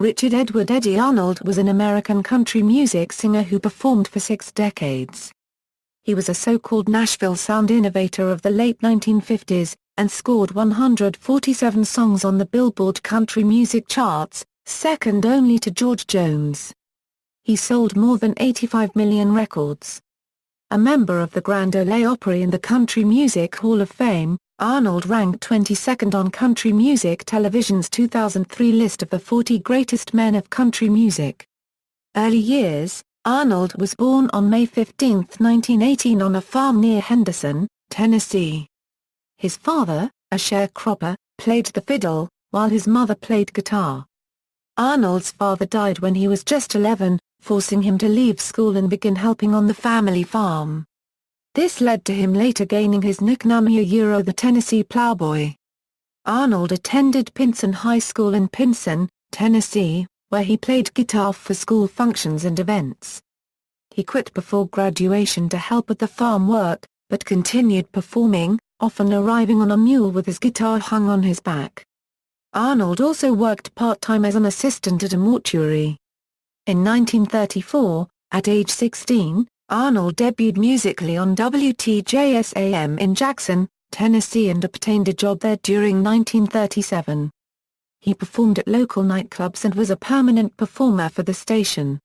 Richard Edward Eddy Arnold was an American country music singer who performed for 6 decades. He was a so-called Nashville sound innovator of the late 1950s, and scored 147 songs on the Billboard country music charts, second only to George Jones. He sold more than 85 million records. A member of the Grand Ole Opry and the Country Music Hall of Fame, Arnold ranked 22nd on Country Music Television's 2003 list of the 40 greatest men of country music. Early years: Arnold was born on May 15, 1918 on a farm near Henderson, Tennessee. His father, a sharecropper, played the fiddle, while his mother played guitar. Arnold's father died when he was just 11, forcing him to leave school and begin helping on the family farm. This led to him later gaining his nickname the Tennessee Plowboy. Arnold attended Pinson High School in Pinson, Tennessee, where he played guitar for school functions and events. He quit before graduation to help with the farm work, but continued performing, often arriving on a mule with his guitar hung on his back. Arnold also worked part-time as an assistant at a mortuary. In 1934, at age 16, Arnold debuted musically on WTJS-AM in Jackson, Tennessee and obtained a job there during 1937. He performed at local nightclubs and was a permanent performer for the station.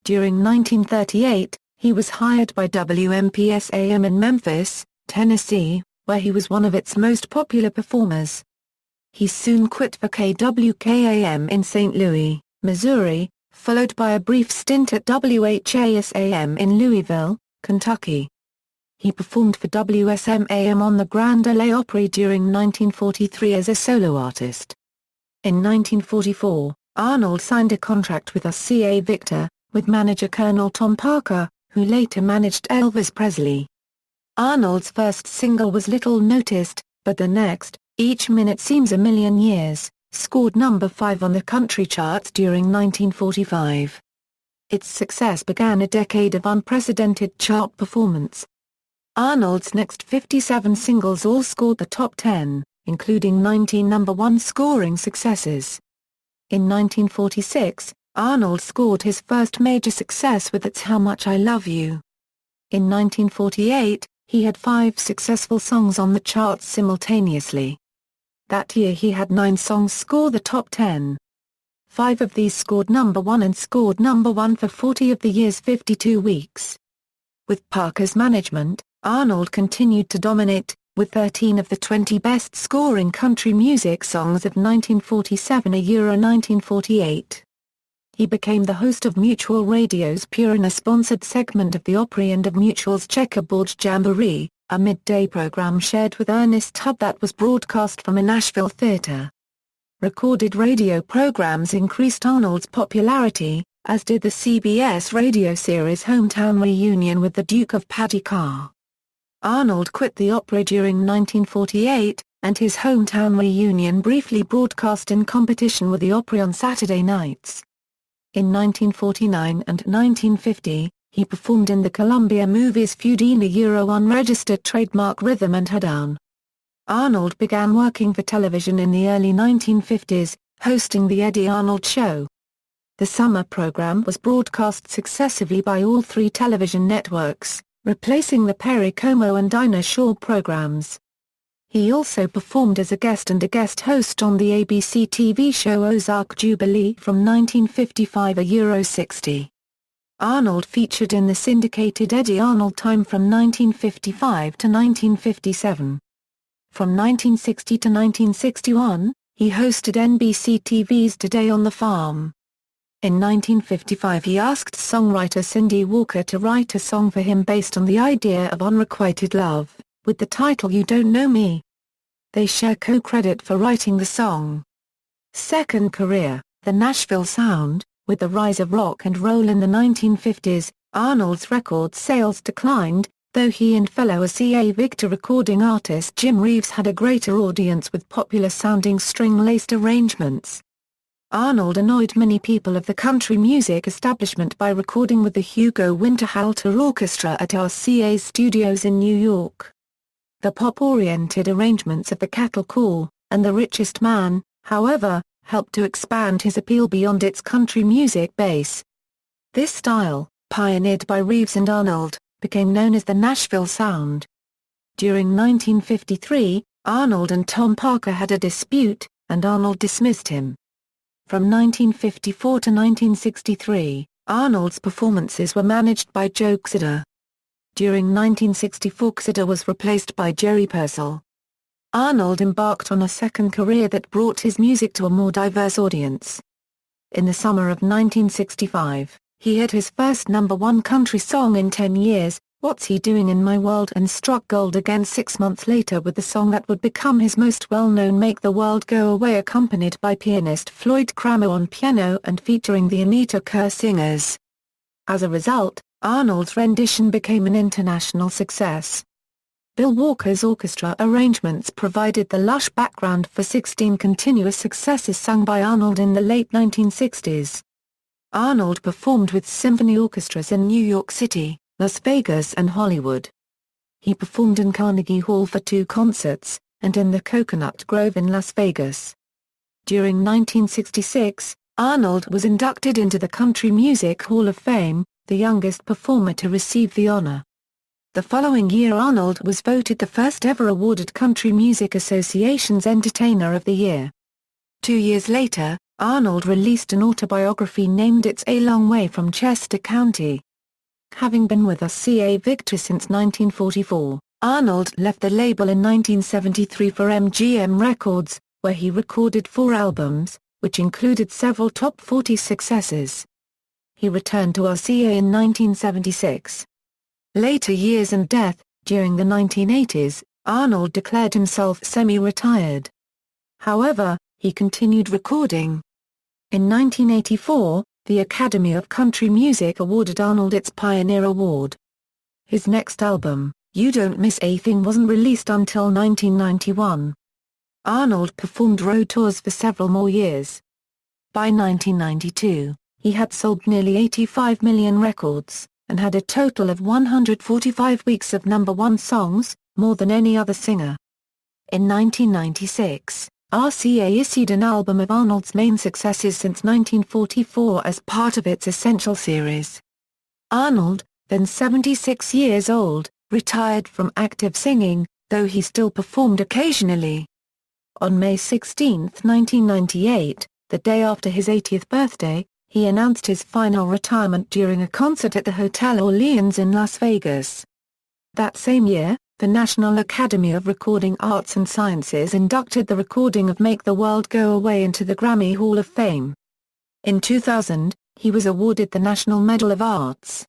During 1938, he was hired by WMPS-AM in Memphis, Tennessee, where he was one of its most popular performers. He soon quit for KWKAM in St. Louis, Missouri, followed by a brief stint at WHAS-AM in Louisville, Kentucky. He performed for WSM-AM on the Grand Ole Opry during 1943 as a solo artist. In 1944, Arnold signed a contract with RCA Victor, with manager Colonel Tom Parker, who later managed Elvis Presley. Arnold's first single was little noticed, but the next, Each Minute Seems a Million Years, scored number 5 on the country charts during 1945. Its success began a decade of unprecedented chart performance. Arnold's next 57 singles all scored the top 10, including 19 number 1 scoring successes. In 1946, Arnold scored his first major success with It's How Much I Love You. In 1948, he had 5 successful songs on the charts simultaneously. That year he had 9 songs score the top 10. 5 of these scored number 1 and scored number 1 for 40 of the year's 52 weeks. With Parker's management, Arnold continued to dominate, with 13 of the 20 best-scoring country music songs of 1947 1948. He became the host of Mutual Radio's Pure in a sponsored segment of the Opry and of Mutual's Checkerboard Jamboree, a midday program shared with Ernest Tubb that was broadcast from a Nashville theater. Recorded radio programs increased Arnold's popularity, as did the CBS radio series Hometown Reunion with the Duke of Paddy Carr. Arnold quit the Opry during 1948, and his Hometown Reunion briefly broadcast in competition with the Opry on Saturday nights. In 1949 and 1950, he performed in the Columbia movies Feudina unregistered trademark Rhythm and Hoedown. Arnold began working for television in the early 1950s, hosting The Eddy Arnold Show. The summer program was broadcast successively by all 3 television networks, replacing the Perry Como and Dinah Shore programs. He also performed as a guest and a guest host on the ABC TV show Ozark Jubilee from 1955 60. Arnold featured in the syndicated Eddy Arnold Time from 1955 to 1957. From 1960 to 1961, he hosted NBC TV's Today on the Farm. In 1955 he asked songwriter Cindy Walker to write a song for him based on the idea of unrequited love, with the title You Don't Know Me. They share co-credit for writing the song. Second career, the Nashville sound. With the rise of rock and roll in the 1950s, Arnold's record sales declined, though he and fellow RCA Victor recording artist Jim Reeves had a greater audience with popular-sounding string-laced arrangements. Arnold annoyed many people of the country music establishment by recording with the Hugo Winterhalter Orchestra at RCA's studios in New York. The pop-oriented arrangements of The Cattle Call, and The Richest Man, however, helped to expand his appeal beyond its country music base. This style, pioneered by Reeves and Arnold, became known as the Nashville sound. During 1953, Arnold and Tom Parker had a dispute, and Arnold dismissed him. From 1954 to 1963, Arnold's performances were managed by Joe Exoder. During 1964, Exoder was replaced by Jerry Purcell. Arnold embarked on a second career that brought his music to a more diverse audience. In the summer of 1965, he had his first #1 country song in 10 years, What's He Doing in My World, and struck gold again 6 months later with the song that would become his most well-known, Make the World Go Away, accompanied by pianist Floyd Cramer on piano and featuring the Anita Kerr Singers. As a result, Arnold's rendition became an international success. Bill Walker's orchestra arrangements provided the lush background for 16 continuous successes sung by Arnold in the late 1960s. Arnold performed with symphony orchestras in New York City, Las Vegas and Hollywood. He performed in Carnegie Hall for 2 concerts, and in the Coconut Grove in Las Vegas. During 1966, Arnold was inducted into the Country Music Hall of Fame, the youngest performer to receive the honor. The following year, Arnold was voted the first ever awarded Country Music Association's Entertainer of the Year. 2 years later, Arnold released an autobiography named It's a Long Way from Chester County. Having been with RCA Victor since 1944, Arnold left the label in 1973 for MGM Records, where he recorded 4 albums, which included several top 40 successes. He returned to RCA in 1976. Later years and death, during the 1980s, Arnold declared himself semi-retired. However, he continued recording. In 1984, the Academy of Country Music awarded Arnold its Pioneer Award. His next album, You Don't Miss a Thing, wasn't released until 1991. Arnold performed road tours for several more years. By 1992, he had sold nearly 85 million records, and had a total of 145 weeks of #1 songs, more than any other singer. In 1996, RCA issued an album of Arnold's main successes since 1944 as part of its Essential series. Arnold, then 76 years old, retired from active singing, though he still performed occasionally. On May 16, 1998, the day after his 80th birthday, he announced his final retirement during a concert at the Hotel Orleans in Las Vegas. That same year, the National Academy of Recording Arts and Sciences inducted the recording of Make the World Go Away into the Grammy Hall of Fame. In 2000, he was awarded the National Medal of Arts.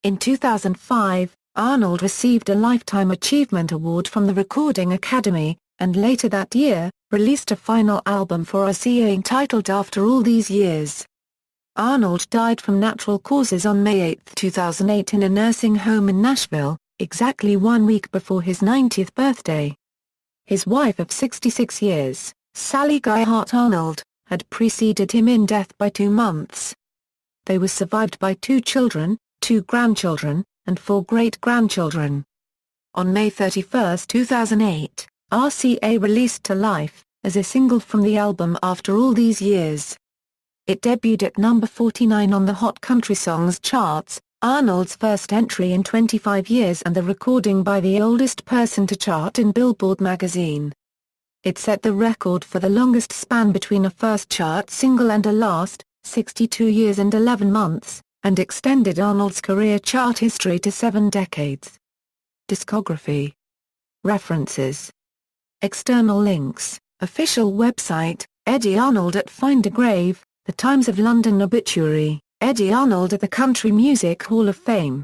In 2005, Arnold received a Lifetime Achievement Award from the Recording Academy, and later that year, released a final album for RCA entitled After All These Years. Arnold died from natural causes on May 8, 2008 in a nursing home in Nashville, exactly 1 week before his 90th birthday. His wife of 66 years, Sally Guyhart Arnold, had preceded him in death by 2 months. They were survived by 2 children, 2 grandchildren, and 4 great-grandchildren. On May 31, 2008, RCA released To Life, as a single from the album After All These Years. It debuted at number 49 on the Hot Country Songs charts, Arnold's first entry in 25 years and the recording by the oldest person to chart in Billboard magazine. It set the record for the longest span between a first chart single and a last, 62 years and 11 months, and extended Arnold's career chart history to 7 decades. Discography. References. External links, official website, Eddy Arnold at Find a Grave, The Times of London obituary, Eddy Arnold at the Country Music Hall of Fame.